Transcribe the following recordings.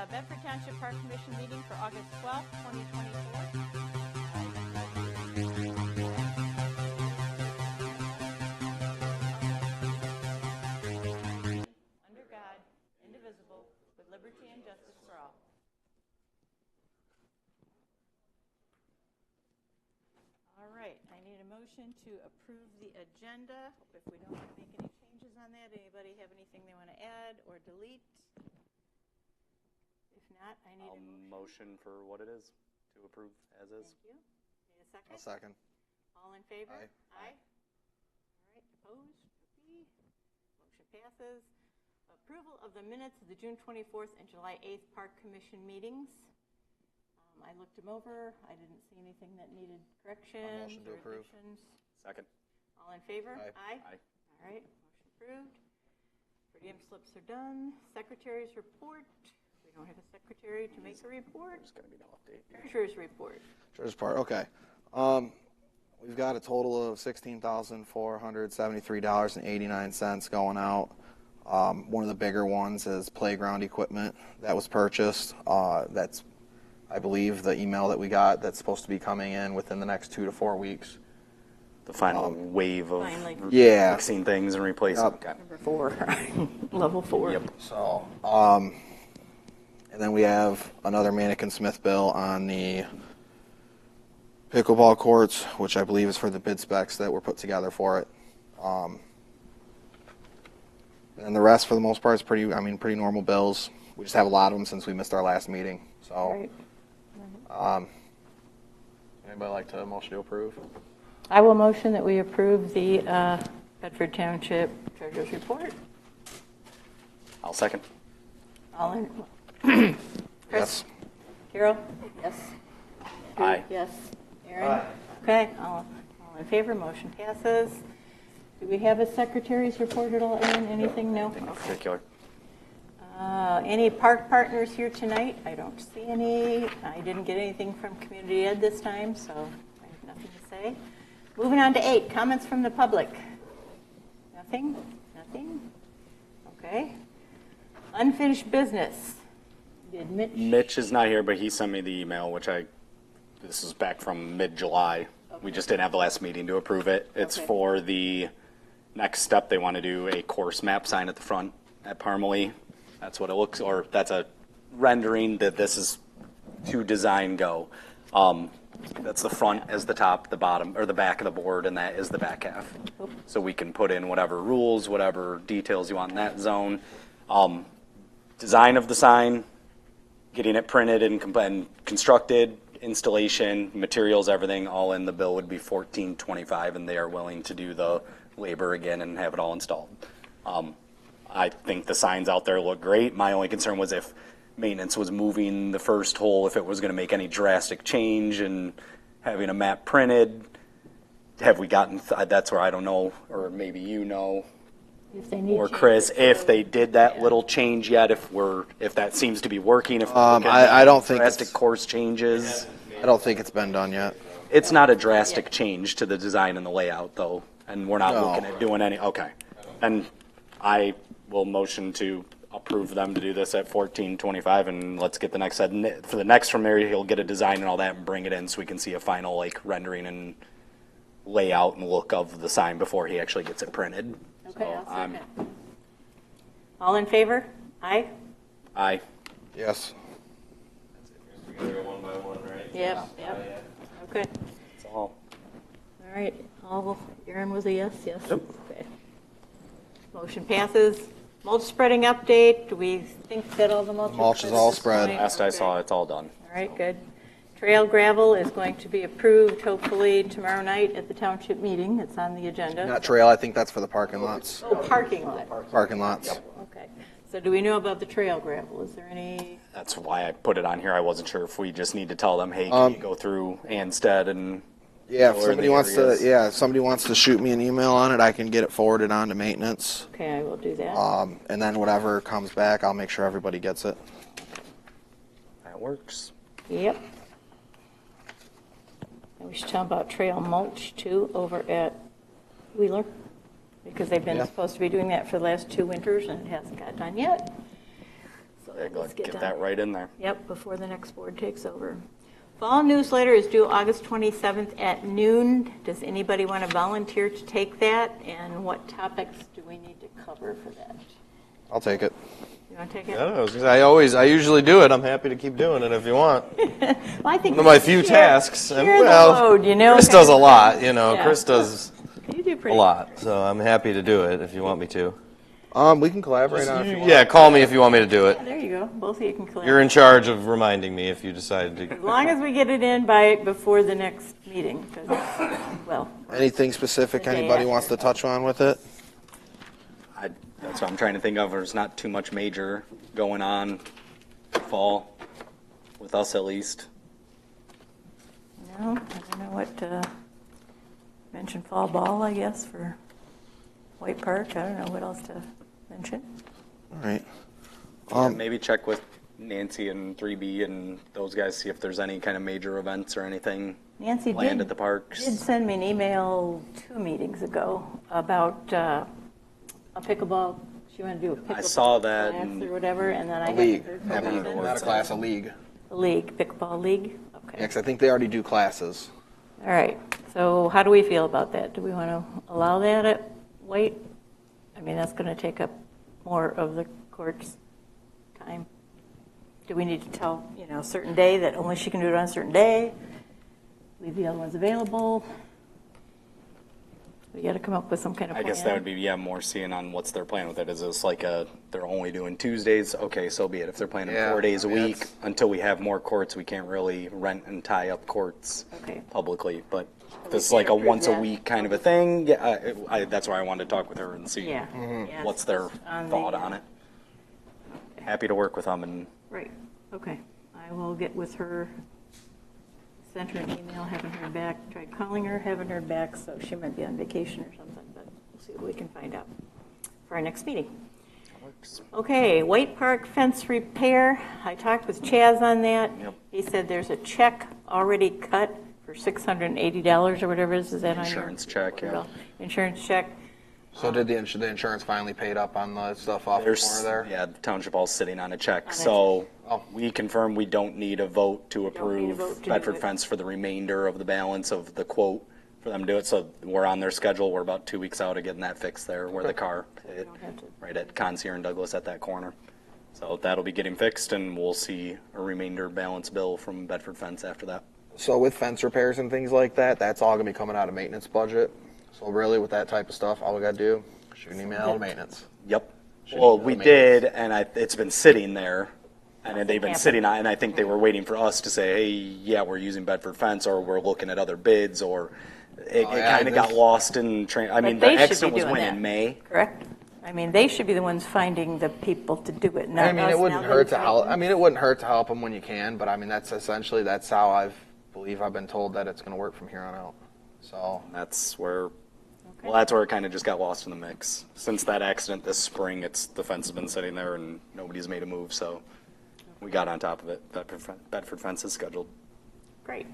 Bedford Township Park Commission meeting for August 12th, 2024. Under God, indivisible, with liberty and justice for all. All right, I need a motion to approve the agenda. If we don't want to make any changes on that, anybody have anything they want to add or delete? If not, I need a motion for what it is to approve as is. Thank you. Need a second? I'll second. All in favor? Aye. Aye. All right, opposed? Motion passes. Approval of the minutes of the June 24th and July 8th Park Commission meetings. I looked them over. I didn't see anything that needed corrections motion to or approve. additions. Second. All in favor? Aye. Aye. Aye. All right, motion approved. Per diem slips are done. Secretary's report. We don't have a secretary to make a report. There's going to be no update. Treasurer's report. Treasurer's part. Okay. We've got a total of $16,473.89 going out. One of the bigger ones is playground equipment that was purchased. That's, I believe, the email that we got that's supposed to be coming in within the next 2 to 4 weeks. The final wave of Yeah. fixing things and replacing. Yep. Okay. Number 4, level 4. Yep. So, and then we have another Mannequin Smith bill on the pickleball courts, which I believe is for the bid specs that were put together for it. And the rest, for the most part, is pretty normal bills. We just have a lot of them since we missed our last meeting. So, Right. Anybody like to motion to approve? I will motion that we approve the Bedford Township Treasurer's report. I'll second. All in. Yes. Carol? Yes. Aye. Yes. Aaron? Aye. Okay, all in favor, motion passes. Do we have a secretary's report at all, Aaron? Anything? No? In particular. Any park partners here tonight? I don't see any. I didn't get anything from Community Ed this time, so I have nothing to say. Moving on to 8, comments from the public. Nothing? Nothing? Okay. Unfinished business. Did Mitch is not here, but he sent me the email, this is back from mid-July. Okay. We just didn't have the last meeting to approve it. It's Okay. for the next step. They want to do a course map sign at the front at Parmalee. That's what it looks, or that's a rendering that this is to design go. That's the front as the top, the bottom, or the back of the board, and that is the back half. So we can put in whatever rules, whatever details you want in that zone. Design of the sign, getting it printed and constructed, installation, materials, everything, all in the bill would be $14.25, and they are willing to do the labor again and have it all installed. I think the signs out there look great. My only concern was if maintenance was moving the first hole, if it was going to make any drastic change and having a map printed. Have we gotten, that's where I don't know, or maybe you know, If they need or changes, Chris, if so- they did that yeah. little change yet, if that seems to be working, if we're looking at I don't think drastic it's- course changes. I don't think it's been done yet. It's not a drastic change to the design and the layout, though, and we're not No. looking at doing any, okay. And I will motion to approve them to do this at $14.25, and let's get the next, for the next from there, he'll get a design and all that and bring it in so we can see a final, like, rendering and layout and look of the sign before he actually gets it printed. Okay, So, I'll second. All in favor? Aye? Aye. Yes. We gotta go one by one, right? Yep, Okay. That's all. All right, Aaron was a yes? Yes. Okay. Motion passes. Mulch spreading update. Do we think that all the mulch? mulch is all spread. Last I saw, it's all done. All right, good. Trail gravel is going to be approved hopefully tomorrow night at the township meeting. It's on the agenda. Not trail. I think that's for the parking lots. Oh, parking lot. Parking lots. Okay. So do we know about the trail gravel? Is there any? That's why I put it on here. I wasn't sure if we just need to tell them, hey, can you go through Anstead and Yeah, if Or somebody the wants to, areas. if somebody wants to shoot me an email on it, I can get it forwarded on to maintenance. Okay, I will do that. And then whatever comes back, I'll make sure everybody gets it. that works. Yep. And we should talk about trail mulch too over at Wheeler, because they've been Yeah. supposed to be doing that for the last 2 winters and it hasn't got done yet. So Let's Get done. that right in there. Yep, before the next board takes over. Fall newsletter is due August 27th at noon. Does anybody want to volunteer to take that? And what topics do we need to cover for that? I'll take it. You want to take I it? don't know. I usually do it. I'm happy to keep doing it if you want. Well, I think One of my few tasks. Share the load, you know. Chris does a lot, you know. Yeah. Chris does You do a pretty lot, so I'm happy to do it if you want me to. We can collaborate on it if you want. Yeah, call me if you want me to do it. Yeah, there you go. Both of you can collect. You're in charge of reminding me if you decide to. As long as we get it in before the next meeting, because well. Anything specific The day anybody after. wants to touch on with it? That's what I'm trying to think of. There's not too much major going on fall, with us at least. No, I don't know what, mention fall ball, I guess, for White Park. I don't know what else to mention. All right. Maybe check with Nancy and 3B and those guys, see if there's any kind of major events or anything Nancy planned at the parks. did send me an email 2 meetings ago about a pickleball. She wanted to do a pickleball I saw that class and- or whatever, and then I A league. haven't heard from her Not a since. class, a league. A league, pickleball league? Yeah, Okay. 'cause I think they already do classes. All right. So how do we feel about that? Do we want to allow that at White? I mean, that's going to take up more of the court's time. Do we need to tell, a certain day that only she can do it on a certain day? Leave the other ones available? We got to come up with some kind of I plan. guess that would be, more seeing on what's their plan with it. Is this like they're only doing Tuesdays? Okay, so be it. If they're playing Yeah, 4 days a I mean, week, that's- until we have more courts, we can't really rent and tie up courts Okay. publicly. But if we it's like a can't approve once a that. week kind of a thing, that's why I wanted to talk with her and see Yeah. Yeah, what's it's their just on the, thought on it. Happy to work with them and Right, okay. I will get with her, send her an email, haven't heard back, tried calling her, haven't heard back, so she might be on vacation or something, but we'll see what we can find out for our next meeting. Okay, White Park fence repair, I talked with Chaz on that. Yep. He said there's a check already cut for $680 or whatever it is that on your? Insurance check, yeah. Insurance check. So did the insurance finally paid up on the stuff off the there's, corner there? yeah, the township all sitting on a check. On a So Oh. we confirm we don't need a vote to don't need a approve vote to do Bedford it. Fence for the remainder of the balance of the quote for them to do it. So we're on their schedule. We're about 2 weeks out of getting that fixed there where the car hit, don't have to- right at Consier and Douglas at that corner. So that'll be getting fixed and we'll see a remainder balance bill from Bedford Fence after that. So with fence repairs and things like that, that's all gonna be coming out of maintenance budget. So really with that type of stuff, all we gotta do, shoot an email to maintenance. Yep. Should Well, be we the did, and it's been sitting there, and they've been happened. sitting on, and I think they were waiting for us to say, hey, yeah, we're using Bedford Fence, or we're looking at other bids, or it yeah, kind of got this- lost in train. I mean, But the they should be accident was doing when that. in May. Correct? I mean, they should be the ones finding the people to do it, not us. I mean, it wouldn't now that hurt it's to help. maintenance. I mean, it wouldn't hurt to help them when you can, but I mean, that's how I've been told that it's gonna work from here on out. So, That's where, well, that's where it kind of just got lost in the mix. Since that accident this spring, the fence has been sitting there, and nobody's made a move, so we got on top of it. Bedford Fence is scheduled. Great.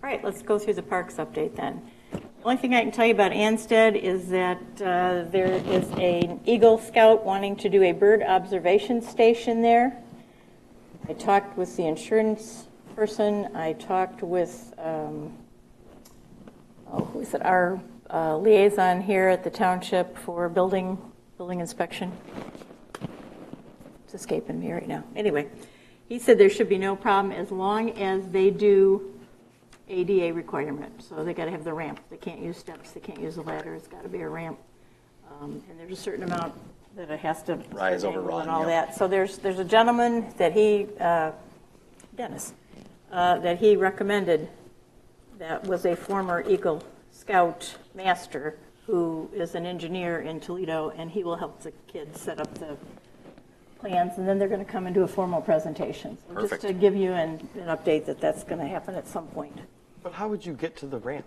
All right, let's go through the parks update then. The only thing I can tell you about Ansted is that there is an Eagle Scout wanting to do a bird observation station there. I talked with the insurance person. I talked with, who is it, our liaison here at the township for building inspection. It's escaping me right now. Anyway, he said there should be no problem as long as they do ADA requirement. So they got to have the ramp. They can't use steps. They can't use a ladder. It's got to be a ramp. And there's a certain amount that it has to Rise over run, and all yep. that. So there's a gentleman that Dennis, that he recommended that was a former Eagle Scout master who is an engineer in Toledo, and he will help the kids set up the plans, and then they're going to come and do a formal presentation. So Perfect. just to give you an update that that's going to happen at some point. But how would you get to the ramp?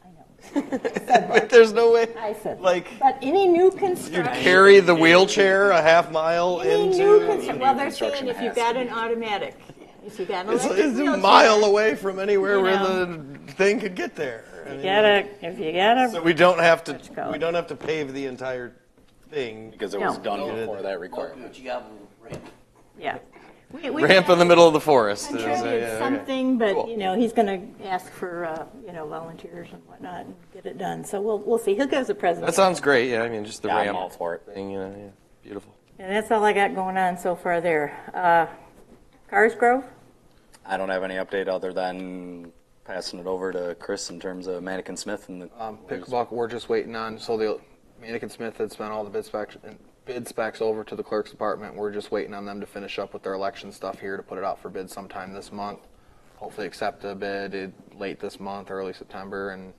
I know. There's no way. I said, Like, but any new you'd construction. carry the wheelchair a half mile Any new into. construction. Well, they're construction saying if you've has got to an automatic, if you've got an It's electric a wheelchair, mile away from anywhere You where know. the thing could get there. I mean, if you got a so we don't have to. Let's go. We don't have to pave the entire thing. Because it was No. done before that requirement. But you got a ramp. Yeah. Ramp in the middle of the forest. Contribute Yeah, okay. something, but, Cool. you know, he's going to ask for, you know, volunteers and whatnot and get it done. So we'll see. He'll give us a presentation. That sounds great. Yeah, I mean, just the Yeah, I'm ramp all for it. thing. You know, yeah, beautiful. And that's all I got going on so far there. Cars Grove? I don't have any update other than passing it over to Chris in terms of Mannequin Smith and the Pickleball, we're just waiting on, so the Mannequin Smith had sent all the bid specs over to the clerk's department. We're just waiting on them to finish up with their election stuff here to put it out for bid sometime this month. Hopefully accept a bid late this month, early September, and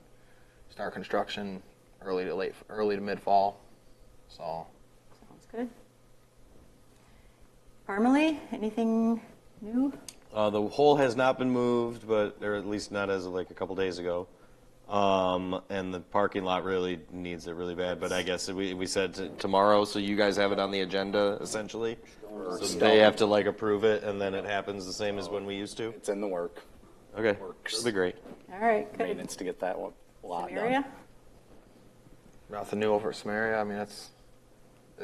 start construction early to mid-fall. So Sounds good. Parmalee, anything new? The hole has not been moved, but or at least not as of like a couple days ago. And the parking lot really needs it really bad. But I guess we said tomorrow, so you guys have it on the agenda essentially. So they have to like approve it, and then it happens the same as when we used to. It's in the work. Okay, Works. that'll be great. All right, good. Maintenance to get that one lot done. Samaria? nothing new over at Samaria. I mean, it's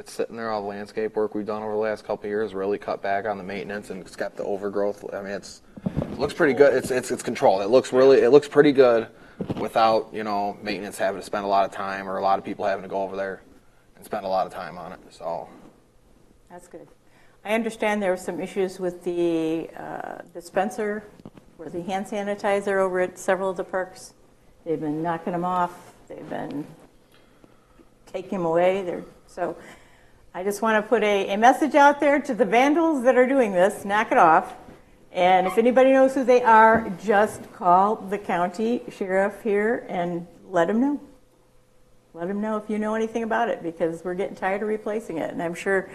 sitting there. All the landscape work we've done over the last couple of years really cut back on the maintenance and it's got the overgrowth. I mean, it looks pretty good. It's controlled. It looks pretty good without, you know, maintenance having to spend a lot of time or a lot of people having to go over there and spend a lot of time on it. So That's good. I understand there were some issues with the dispenser or the hand sanitizer over at several of the parks. They've been knocking them off. They've been taking them away. So I just want to put a message out there to the vandals that are doing this. Knock it off. And if anybody knows who they are, just call the county sheriff here and let them know. Let them know if you know anything about it, because we're getting tired of replacing it. And I'm sure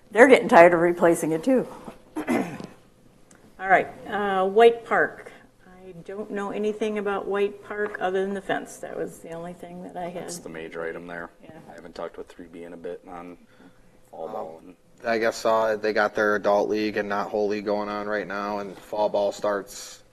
they're getting tired of replacing it too. All right, White Park. I don't know anything about White Park other than the fence. That was the only thing that I had. That's the major item there. Yeah. I haven't talked with 3B in a bit on fall ball. And I guess they got their adult league and not whole league going on right now, and fall ball starts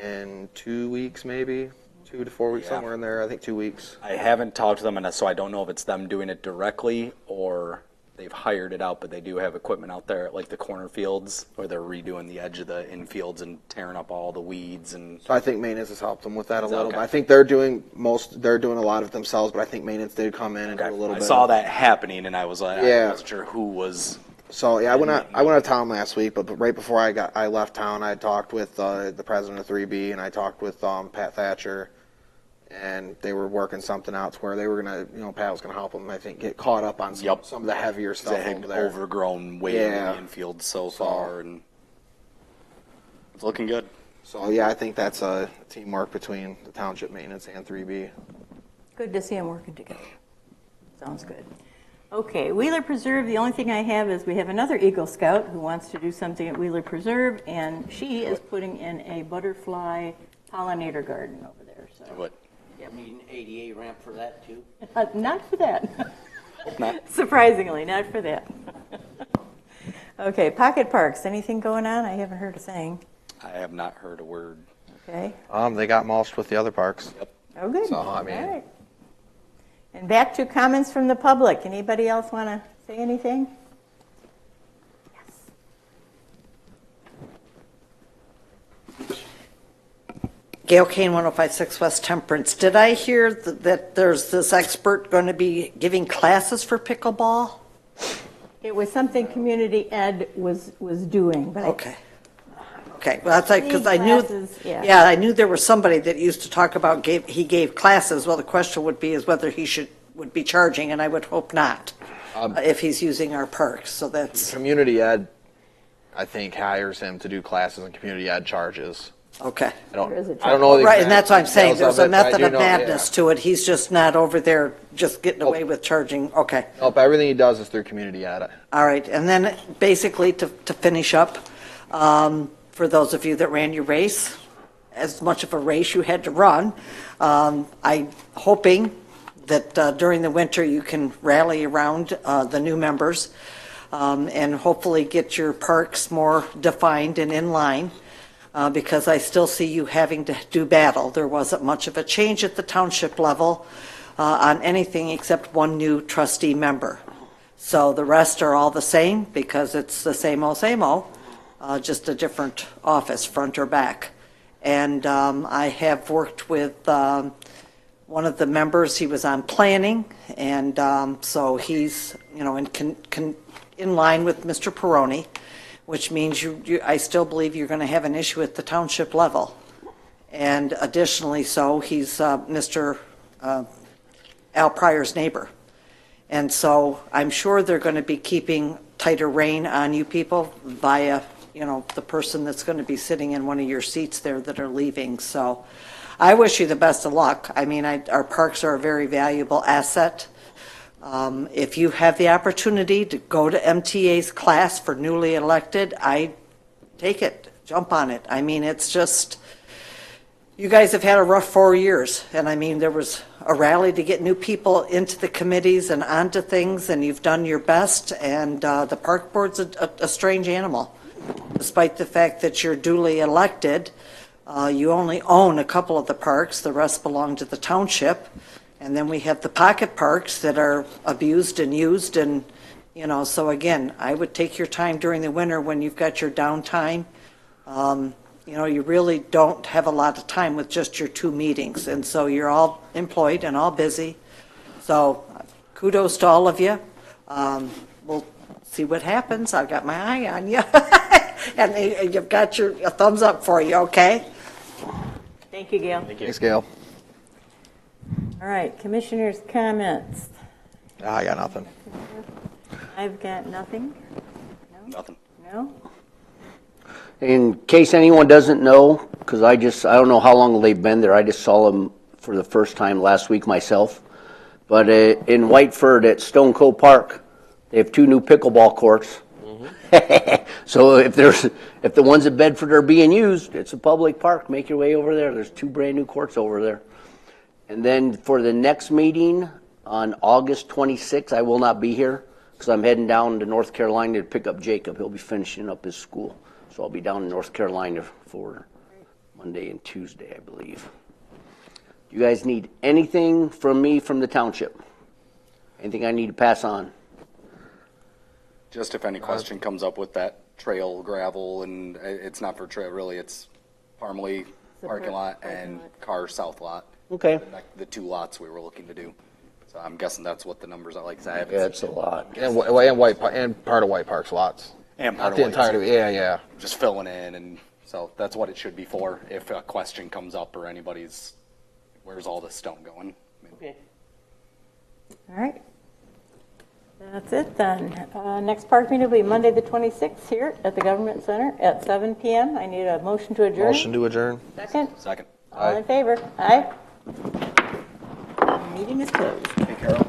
in 2 weeks, maybe 2 to 4 weeks, Yeah. somewhere in there. I think 2 weeks. I haven't talked to them, and so I don't know if it's them doing it directly or they've hired it out, but they do have equipment out there at like the corner fields where they're redoing the edge of the infields and tearing up all the weeds and So I think maintenance has helped them with that a Is that little okay? bit. I think they're doing a lot of it themselves, but I think maintenance did come in and do a little I bit. saw that happening, and I was like, Yeah. I wasn't sure who was. So yeah, I went out of town last week, but right before I left town, I talked with the president of 3B and I talked with Pat Thatcher, and they were working something out to where they were gonna, Pat was gonna help them, I think, get caught up on some of the heavier stuff They had over there. overgrown way Yeah. in the infield so far, and it's looking good. So yeah, I think that's a teamwork between the township maintenance and 3B. Good to see them working together. Sounds good. Okay, Wheeler Preserve, the only thing I have is we have another Eagle Scout who wants to do something at Wheeler Preserve, and she is putting in a butterfly pollinator garden over there. So But You need an ADA ramp for that too? Not for that. hope not. Surprisingly, not for that. Okay, Pocket Parks, anything going on? I haven't heard a thing. I have not heard a word. Okay. They got mulched with the other parks. Yep. Oh, good. So, I mean- All right. And back to comments from the public. Anybody else want to say anything? Yes. Gail Kane, 105.6 West Temperance. Did I hear that there's this expert going to be giving classes for pickleball? It was something Community Ed was doing, but Okay. Okay, well, that's like, because I knew, Classes, yeah. yeah, I knew there was somebody that used to talk about he gave classes. Well, the question would be is whether he would be charging, and I would hope not, if he's using our parks. So that's, Community Ed, I think, hires him to do classes, and Community Ed charges. okay. I don't There is a know the Right, exact and that's what I'm saying. details There's of a it, but I method do of know- madness yeah. to it. He's just not over there just getting away with charging. Okay. Nope, everything he does is through Community Ed. All right, and then basically to finish up, for those of you that ran your race, as much of a race you had to run, I'm hoping that during the winter you can rally around the new members and hopefully get your parks more defined and in line. Because I still see you having to do battle. There wasn't much of a change at the township level on anything except one new trustee member. So the rest are all the same because it's the same old, just a different office, front or back. And I have worked with one of the members. He was on planning, and so he's, in line with Mr. Peroni, which means I still believe you're going to have an issue at the township level. And additionally, so he's Mr. Al Pryor's neighbor. And so I'm sure they're going to be keeping tighter rein on you people via, the person that's going to be sitting in one of your seats there that are leaving. So I wish you the best of luck. I mean, our parks are a very valuable asset. If you have the opportunity to go to MTA's class for newly elected, I take it, jump on it. I mean, it's just, you guys have had a rough 4 years. And I mean, there was a rally to get new people into the committees and onto things, and you've done your best. And the park board's a strange animal. Despite the fact that you're duly elected, you only own a couple of the parks. The rest belong to the township. And then we have the pocket parks that are abused and used. And, so again, I would take your time during the winter when you've got your downtime. You really don't have a lot of time with just your 2 meetings. And so you're all employed and all busy. So kudos to all of you. We'll see what happens. I've got my eye on you. And you've got your thumbs up for you, okay? Thank you, Gail. Thanks, Gail. All right, commissioners' comments. I got nothing. I've got nothing. Nothing. No? In case anyone doesn't know, because I don't know how long they've been there. I just saw them for the first time last week myself. But in Whiteford at Stone Cove Park, they have 2 new pickleball courts. So if the ones at Bedford are being used, it's a public park. Make your way over there. There's 2 brand new courts over there. And then for the next meeting on August 26th, I will not be here because I'm heading down to North Carolina to pick up Jacob. He'll be finishing up his school. So I'll be down in North Carolina for Monday and Tuesday, I believe. Do you guys need anything from me from the township? Anything I need to pass on? Just if any question comes up with that trail gravel, and it's not for trail, really, it's Parmalee parking lot and Carr South lot. Okay. The 2 lots we were looking to do. So I'm guessing that's what the numbers are like. 'Cause I haven't Yeah, it's a lot. And part of White Park's lots. And Not the entirety. Yeah. just filling in, and so that's what it should be for. If a question comes up or anybody's, where's all this stone going? Okay. All right. That's it then. Next park meeting will be Monday the 26th here at the Government Center at 7 p.m. I need a motion to adjourn. Motion to adjourn. Second? Second. All in favor? Aye. Meeting is closed. Hey, Carol.